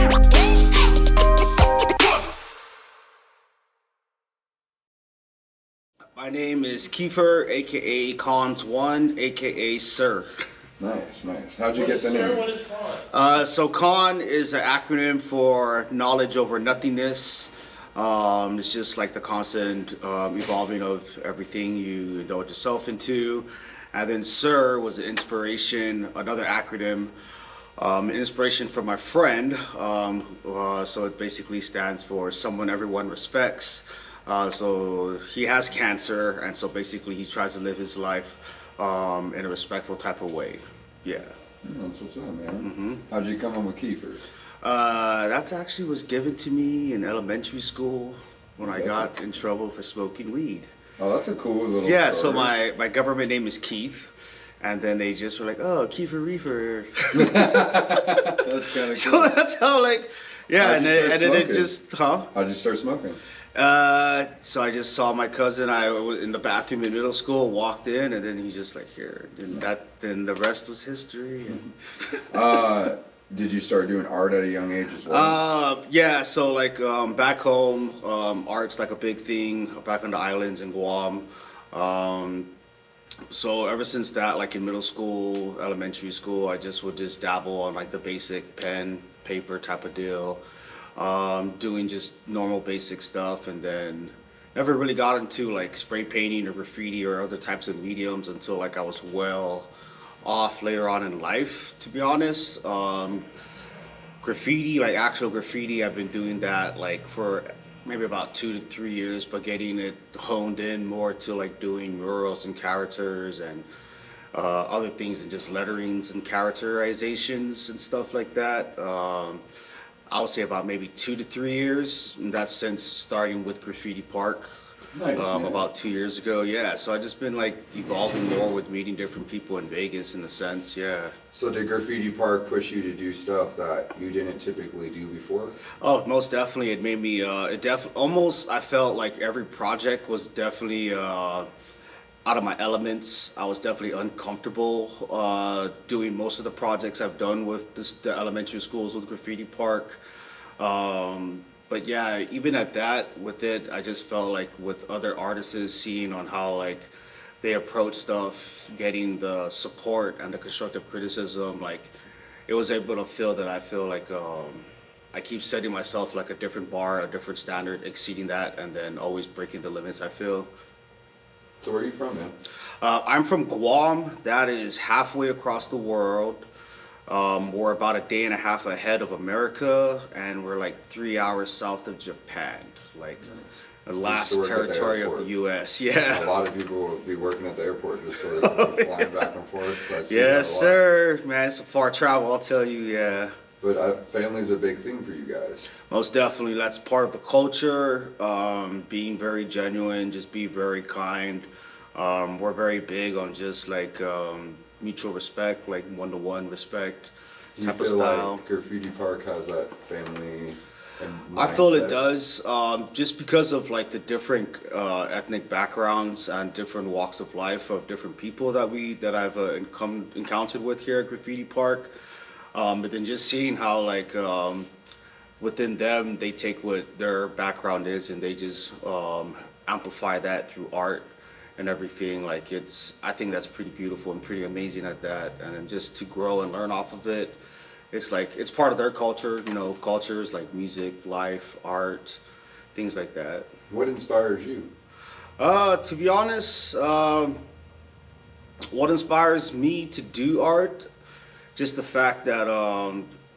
My name is Keefer, aka Cons1, aka Sir. Nice, nice. How'd you get the name? What is Con? So Con is an acronym for knowledge over nothingness. It's just like the constant evolving of everything you indulge yourself into. And then Sir was an inspiration, another acronym, an inspiration from my friend. So it basically stands for someone everyone respects. So he has cancer, and so basically he tries to live his life in a respectful type of way. Yeah. That's what's up, man. How'd you come up with Keefer? That actually was given to me in elementary school when I got in trouble for smoking weed. Oh, that's a cool little Yeah, story. so my government name is Keith, and then they just were like, oh, Keefer Reefer. That's kind of cool. So that's how, like, yeah, How'd and you start then it smoking? just, How'd you start smoking? So I just saw my cousin. I was in the bathroom in middle school, walked in, and then he's just like, here. Then the rest was history. And Did you start doing art at a young age as well? Yeah. So like back home, art's like a big thing. Back on the islands in Guam. So ever since that, like in middle school, elementary school, I would just dabble on like the basic pen, paper type of deal. Doing just normal basic stuff, and then never really got into like spray painting or graffiti or other types of mediums until like I was well off later on in life, to be honest. Graffiti, like actual graffiti, I've been doing that like for maybe about 2 to 3 years, but getting it honed in more to like doing murals and characters and other things and just letterings and characterizations and stuff like that. I would say about maybe 2 to 3 years. And that's since starting with Graffiti Park. Nice, man. About 2 years ago. Yeah, so I just been like evolving more with meeting different people in Vegas in a sense. Yeah. So did Graffiti Park push you to do stuff that you didn't typically do before? Oh, most definitely. It made me. Almost. I felt like every project was definitely out of my elements. I was definitely uncomfortable doing most of the projects I've done with the elementary schools with Graffiti Park. But yeah, even at that, with it, I just felt like with other artists, seeing on how like they approach stuff, getting the support and the constructive criticism, like it was able to feel that I feel like I keep setting myself like a different bar, a different standard, exceeding that, and then always breaking the limits, I feel. So where are you from, man? I'm from Guam. That is halfway across the world. We're about a day and a half ahead of America, and we're like 3 hours south of Japan, like the last territory of the U.S. Yeah. A lot of people will be working at the airport just sort of flying back and forth. Yes, sir. Man, it's a far travel, I'll tell you. Yeah. But family's a big thing for you guys. Most definitely, that's part of the culture. Being very genuine, just be very kind. We're very big on just like mutual respect, like one-to-one respect Do you type of feel style. like Graffiti Park has that family and I feel it mindset? does, just because of like the different ethnic backgrounds and different walks of life of different people that I've encountered with here at Graffiti Park. But then just seeing how like within them they take what their background is and they just amplify that through art and everything. Like I think that's pretty beautiful and pretty amazing at that. And then just to grow and learn off of it. It's like it's part of their culture, cultures like music, life, art, things like that. What inspires you? To be honest, what inspires me to do art, just the fact that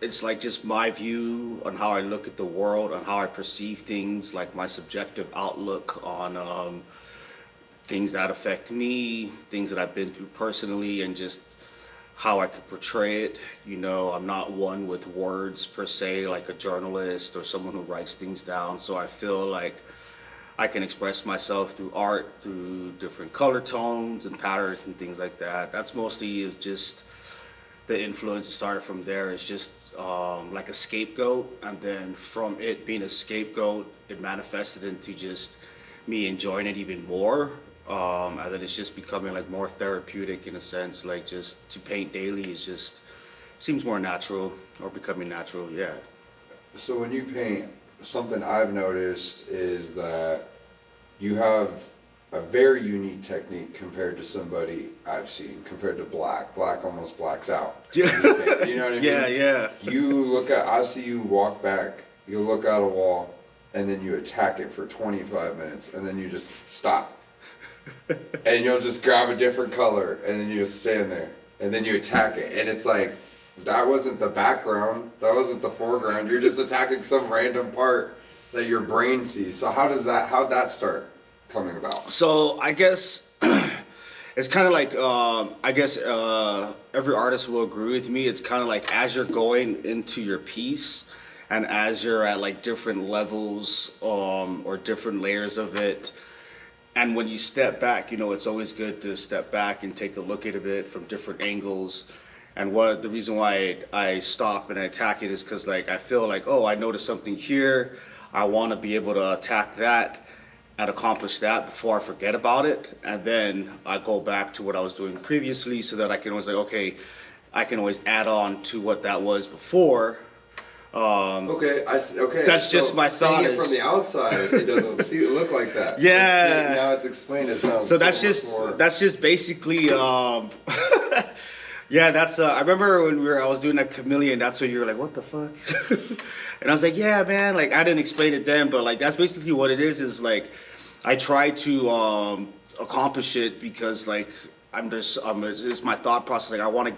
it's like just my view on how I look at the world, on how I perceive things, like my subjective outlook on things that affect me, things that I've been through personally, and just how I could portray it. I'm not one with words per se, like a journalist or someone who writes things down. So I feel like I can express myself through art, through different color tones and patterns and things like that. That's mostly just the influence started from there. It's just like a scapegoat, and then from it being a scapegoat, it manifested into just me enjoying it even more. And then it's just becoming like more therapeutic in a sense, like just to paint daily is just seems more natural or becoming natural. Yeah. So when you paint, something I've noticed is that you have a very unique technique compared to somebody I've seen, compared to Black. Black almost blacks out. Yeah. You know what I mean? Yeah, yeah. I see you walk back, you look at a wall, and then you attack it for 25 minutes, and then you just stop. And you'll just grab a different color, and then you just stand there, and then you attack it. And it's like, that wasn't the background, that wasn't the foreground, you're just attacking some random part that your brain sees. So how'd that start coming about? So I guess it's kind of like every artist will agree with me. It's kind of like as you're going into your piece, and as you're at like different levels or different layers of it, and when you step back, it's always good to step back and take a look at it from different angles. And what the reason why I stop and I attack it is because like I feel like, oh, I noticed something here. I want to be able to attack that and accomplish that before I forget about it. And then I go back to what I was doing previously so that I can always like, okay, I can always add on to what that was before. Okay. That's just my thought. Seeing it from the outside, it doesn't look like that. Yeah. Now it's explained. It sounds so that's just basically. Yeah, that's. I remember when I was doing that chameleon. That's when you were like, "What the fuck?" And I was like, "Yeah, man." Like I didn't explain it then, but like that's basically what it is. Is like I try to accomplish it because like it's my thought process. Like I want to.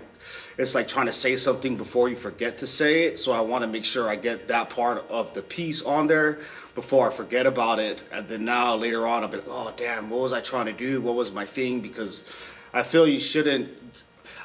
It's like trying to say something before you forget to say it. So I want to make sure I get that part of the piece on there before I forget about it. And then now later on, I'll be like, "Oh damn, what was I trying to do? What was my thing?" Because I feel you shouldn't.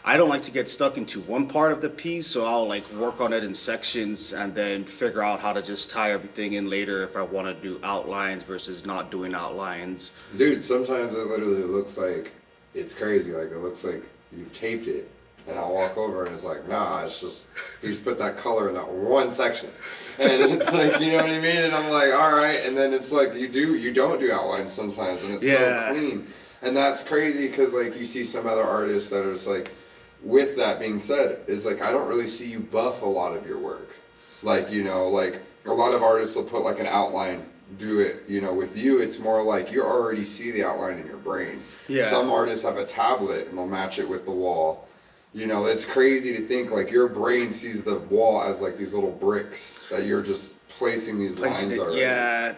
I don't like to get stuck into one part of the piece, so I'll like work on it in sections and then figure out how to just tie everything in later if I want to do outlines versus not doing outlines. Dude, sometimes it literally looks like, it's crazy, like it looks like you've taped it, and I'll walk over and it's like, nah, it's just, you just put that color in that one section. And it's like, you know what I mean? And I'm like, all right, and then it's like, you don't do outlines sometimes, and it's so clean. And that's crazy because like you see some other artists that are just like, with that being said, is like I don't really see you buff a lot of your work. Like, like a lot of artists will put like an outline, do it, with you it's more like you already see the outline in your brain. Yeah. Some artists have a tablet and they'll match it with the wall. It's crazy to think like your brain sees the wall as like these little bricks that you're just placing these lines already. Yeah,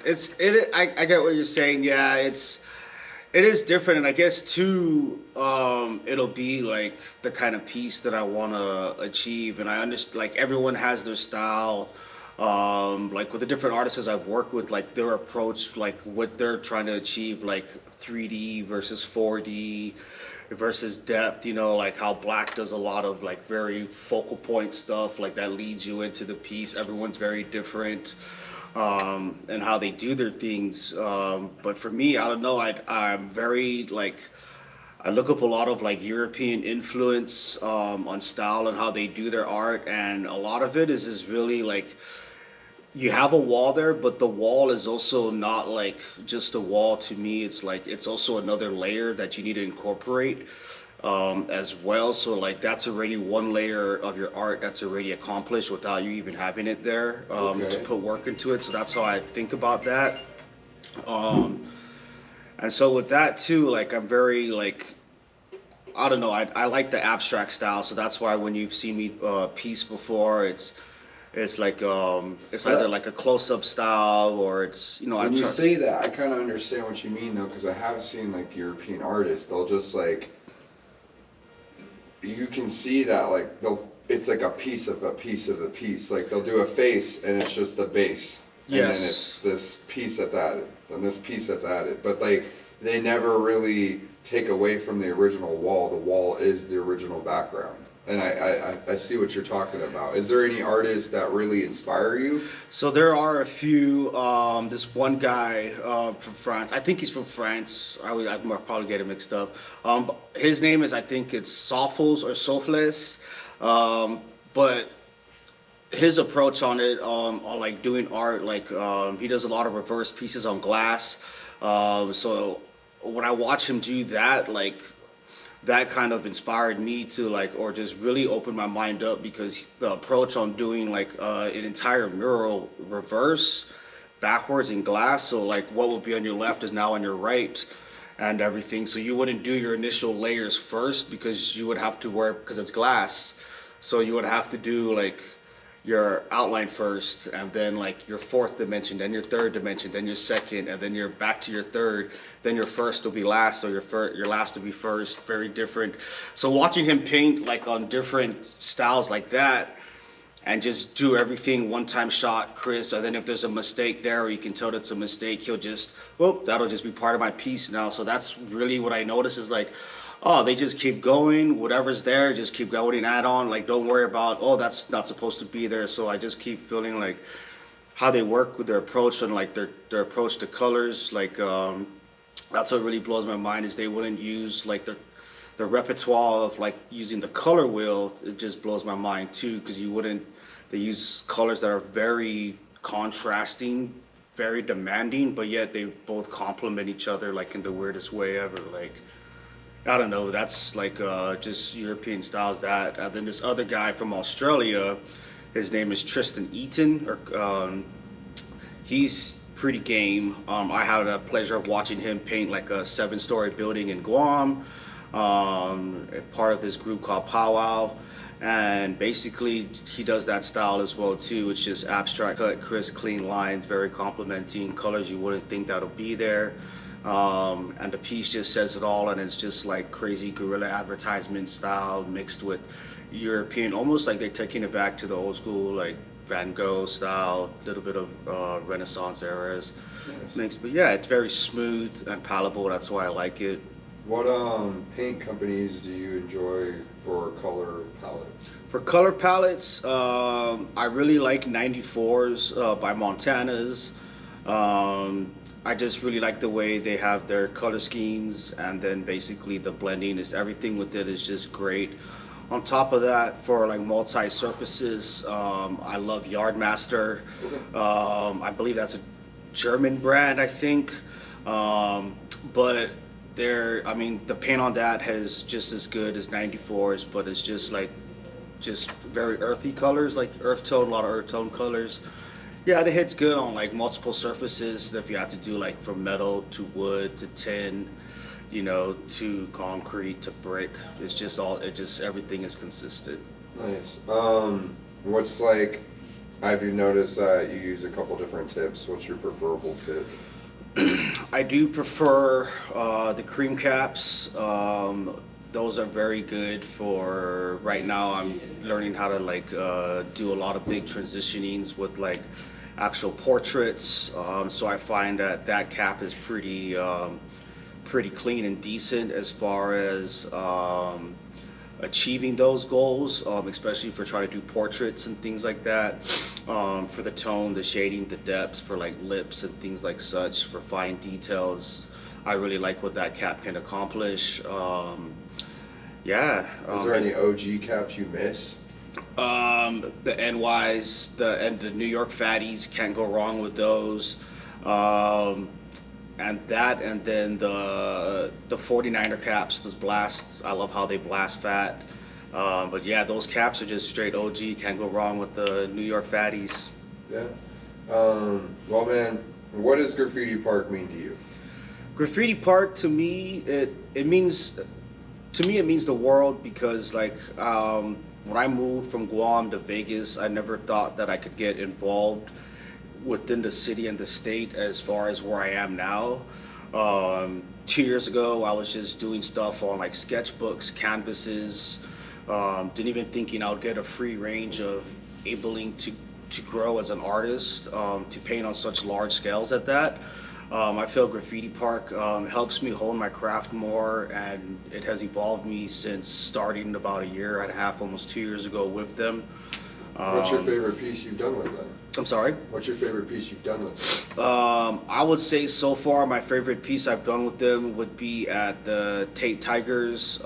I get what you're saying. Yeah, it is different, and I guess too, it'll be like the kind of piece that I want to achieve, and I understand like everyone has their style. Like with the different artists I've worked with, like their approach, like what they're trying to achieve, like 3D versus 4D versus depth. Like how Black does a lot of like very focal point stuff, like that leads you into the piece. Everyone's very different. And how they do their things. But for me, I don't know. I'm very like I look up a lot of like European influence on style and how they do their art, and a lot of it is really like you have a wall there, but the wall is also not like just a wall to me. It's like it's also another layer that you need to incorporate as well. So like that's already one layer of your art that's already accomplished without you even having it there to put work into it. So that's how I think about that. And so with that too, like I'm very like I don't know. I like the abstract style, so that's why when you've seen me piece before, it's like it's either like a close-up style or it's When you say that, I kind of understand what you mean though, because I have seen like European artists. They'll just like you can see that like it's like a piece of a piece of a piece. Like they'll do a face and it's just the base, and then it's this piece that's added and this piece that's added. But like they never really take away from the original wall. The wall is the original background. And I see what you're talking about. Is there any artists that really inspire you? So there are a few. This one guy from France. I think he's from France. I'd probably get it mixed up. His name is, I think it's Sophles or Sofles. But his approach on it, on like doing art, like he does a lot of reverse pieces on glass. So when I watch him do that, like that kind of inspired me to like, or just really open my mind up, because the approach on doing like an entire mural reverse, backwards in glass, so like what would be on your left is now on your right and everything. So you wouldn't do your initial layers first, because you would have to work, because it's glass. So you would have to do like your outline first, and then like your fourth dimension, then your third dimension, then your second, and then you're back to your third, then your first will be last, or your last will be first. Very different. So watching him paint like on different styles like that, and just do everything one time shot crisp, and then if there's a mistake there, or you can tell it's a mistake, he'll just, well, that'll just be part of my piece now. So that's really what I notice, is like, oh, they just keep going, whatever's there, just keep going and add on, like don't worry about, oh, that's not supposed to be there. So I just keep feeling like how they work with their approach, and like their approach to colors, like that's what really blows my mind, is they wouldn't use like the repertoire of like using the color wheel. It just blows my mind too, because they use colors that are very contrasting, very demanding, but yet they both complement each other like in the weirdest way ever. Like, I don't know, that's like just European styles. That and then this other guy from Australia, his name is Tristan Eaton, or he's pretty game. I had the pleasure of watching him paint like a 7-story building in Guam, part of this group called Powwow, and basically he does that style as well too. It's just abstract cut, crisp, clean lines, very complimenting colors you wouldn't think that'll be there. And the piece just says it all, and it's just like crazy guerrilla advertisement style mixed with European, almost like they're taking it back to the old school like Van Gogh style, little bit of Renaissance eras mixed. But yeah, it's very smooth and palatable. That's why I like it. What paint companies do you enjoy for color palettes? For color palettes, I really like 94s by Montana's. I just really like the way they have their color schemes, and then basically the blending is everything with it is just great. On top of that, for like multi-surfaces, I love Yardmaster. I believe that's a German brand, I think. But I mean, the paint on that is just as good as 94s, but it's just like, just very earthy colors, like earth tone, a lot of earth tone colors. Yeah, it hits good on like multiple surfaces. If you have to do like from metal to wood to tin, to concrete to brick, it's just everything is consistent. Nice. What's like, have you noticed that you use a couple different tips? What's your preferable tip? I do prefer the cream caps. Those are very good for right now. I'm learning how to like do a lot of big transitionings with like actual portraits. So I find that cap is pretty clean and decent as far as achieving those goals, especially for trying to do portraits and things like that. For the tone, the shading, the depths, for like lips and things like such, for fine details, I really like what that cap can accomplish. Yeah. Is there any OG caps you miss? The NYs, the New York Fatties, can't go wrong with those. And then the 49er caps, those blast. I love how they blast fat. But yeah, those caps are just straight OG. Can't go wrong with the New York Fatties. Yeah. Well, man, what does Graffiti Park mean to you? Graffiti Park to me, it means the world, because like when I moved from Guam to Vegas, I never thought that I could get involved within the city and the state as far as where I am now. 2 years ago, I was just doing stuff on like sketchbooks, canvases. Didn't even thinking I would get a free range of enabling to grow as an artist, to paint on such large scales at that. I feel Graffiti Park helps me hone my craft more, and it has evolved me since starting about a year and a half, almost 2 years ago with them. What's your favorite piece you've done with them? I'm sorry? What's your favorite piece you've done with them? I would say so far my favorite piece I've done with them would be at the Tate Tigers.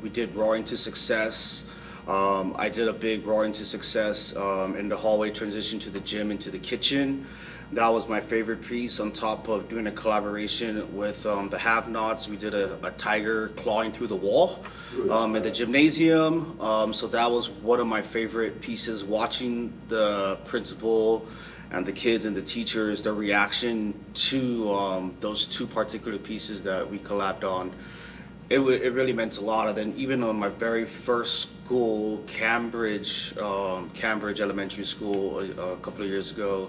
We did Roaring to Success. I did a big Roaring to Success in the hallway transition to the gym into the kitchen. That was my favorite piece, on top of doing a collaboration with the Have-Nots. We did a tiger clawing through the wall in the gymnasium. So that was one of my favorite pieces, watching the principal and the kids and the teachers, their reaction to those two particular pieces that we collabed on. It really meant a lot. And then even on my very first school, Cambridge Elementary School, a couple of years ago,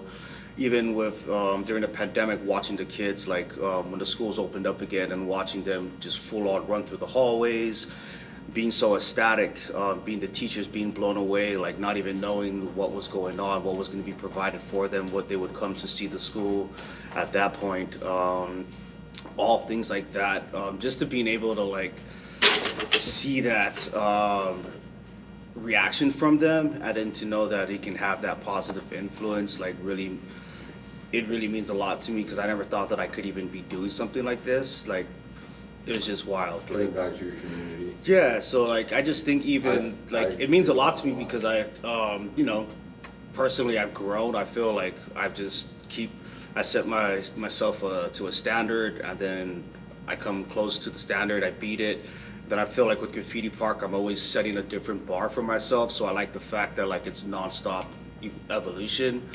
even with during the pandemic, watching the kids, like when the schools opened up again, and watching them just full on run through the hallways, being so ecstatic, being the teachers being blown away, like not even knowing what was going on, what was going to be provided for them, what they would come to see the school at that point. All things like that, just to being able to like see that reaction from them, and then to know that it can have that positive influence, like really, it really means a lot to me, because I never thought that I could even be doing something like this. Like, it was just wild. Giving back to your community. Yeah, so like I just think even it means a lot to me, because I you know, personally I've grown. I feel like I set myself to a standard, and then I come close to the standard, I beat it. Then I feel like with Graffiti Park, I'm always setting a different bar for myself. So I like the fact that like it's nonstop evolution,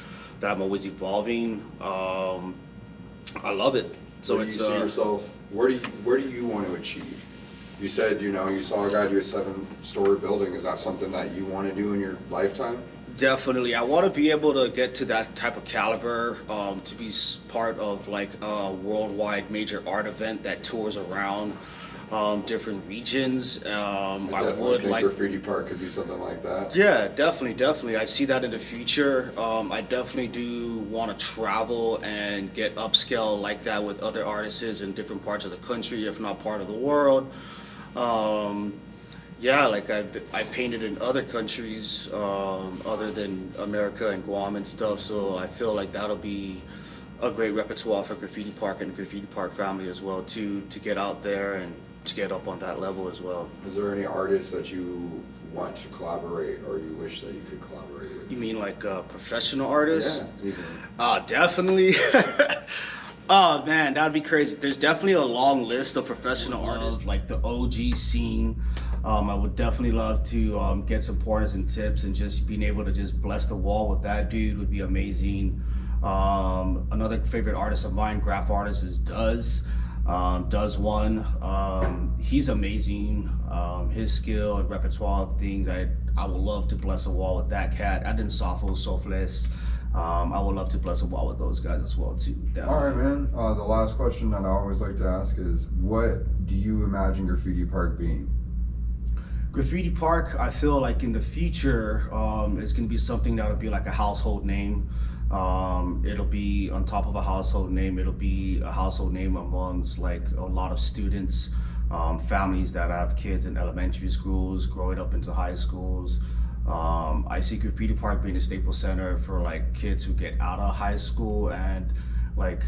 that I'm always evolving. I love it. So where do you see yourself? Where do you want to achieve? You said, you know, you saw a guy do a 7-story building. Is that something that you want to do in your lifetime? Definitely. I want to be able to get to that type of caliber, to be part of like a worldwide major art event that tours around different regions. I would think like Graffiti Park could do something like that. Yeah, definitely. I see that in the future. I definitely do want to travel and get upscale like that with other artists in different parts of the country, if not part of the world. Yeah, like I painted in other countries other than America and Guam and stuff. So I feel like that'll be a great repertoire for Graffiti Park and the Graffiti Park family as well, to get out there and to get up on that level as well. Is there any artists that you want to collaborate, or you wish that you could collaborate with? You mean like professional artists? Yeah, even. Definitely. Oh man, that'd be crazy. There's definitely a long list of professional artists, like the OG scene. I would definitely love to get some pointers and tips, and just being able to just bless the wall with that dude would be amazing. Another favorite artist of mine, graph artist, is Does. Does one. He's amazing. His skill and repertoire of things, I would love to bless a wall with that cat. I didn't Softless. I would love to bless a wall with those guys as well too. Definitely. All right, man. The last question that I always like to ask is, what do you imagine Graffiti Park being? Graffiti Park, I feel like in the future, it's going to be something that'll be like a household name. It'll be on top of a household name. It'll be a household name amongst like a lot of students, families that have kids in elementary schools, growing up into high schools. I see Graffiti Park being a staple center for like kids who get out of high school, and like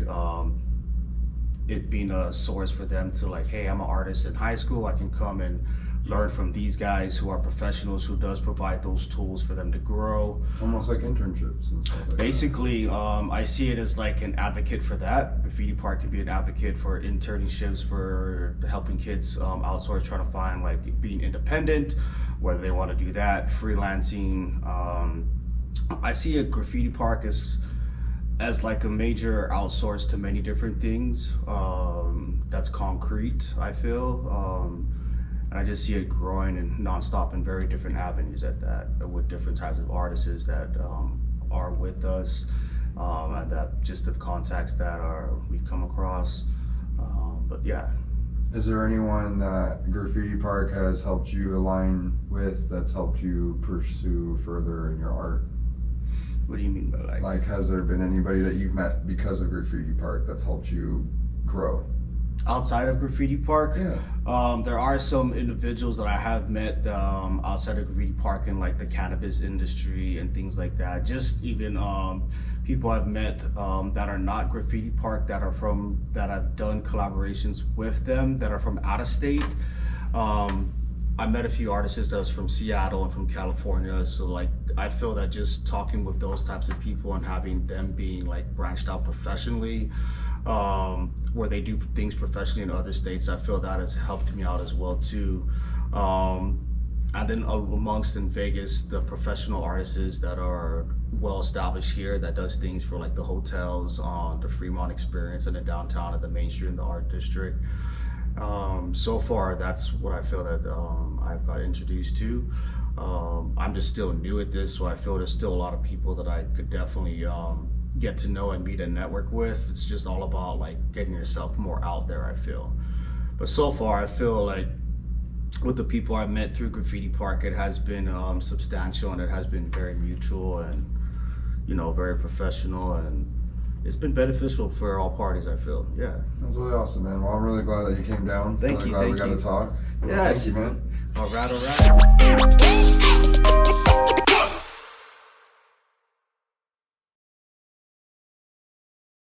it being a source for them to like, hey, I'm an artist in high school. I can come and learn from these guys who are professionals, who does provide those tools for them to grow. Almost like internships and stuff like Basically, I see it as like an advocate for that. Graffiti Park can be an advocate for internships, for helping kids outsource, trying to find like being independent, whether they want to do that, freelancing. I see a Graffiti Park as like a major outsource to many different things. That's concrete, I feel. And I just see it growing and nonstop in very different avenues at that, with different types of artists that are with us, and that just the contacts that we've come across. But yeah. Is there anyone that Graffiti Park has helped you align with, that's helped you pursue further in your art? What do you mean by like? Like, has there been anybody that you've met because of Graffiti Park that's helped you grow? Outside of Graffiti Park? Yeah. There are some individuals that I have met outside of Graffiti Park in like the cannabis industry and things like that. Just even people I've met that are not Graffiti Park, that I've done collaborations with them, that are from out of state. I met a few artists that was from Seattle and from California. So like, I feel that just talking with those types of people and having them being like branched out professionally, where they do things professionally in other states, I feel that has helped me out as well too. And then amongst in Vegas, the professional artists that are well established here that does things for like the hotels, the Fremont Experience and the downtown and the Main Street and the Art District. So far, that's what I feel that I've got introduced to. I'm just still new at this, so I feel there's still a lot of people that I could definitely get to know and meet and network with. It's just all about like getting yourself more out there, I feel. But so far, I feel like with the people I've met through Graffiti Park, it has been substantial, and it has been very mutual and, you know, very professional, and it's been beneficial for all parties, I feel. Yeah. That's really awesome, man. Well, I'm really glad that you came down. Thank you. Glad we Thank got you. to talk. Yes. Thank you, man. All right.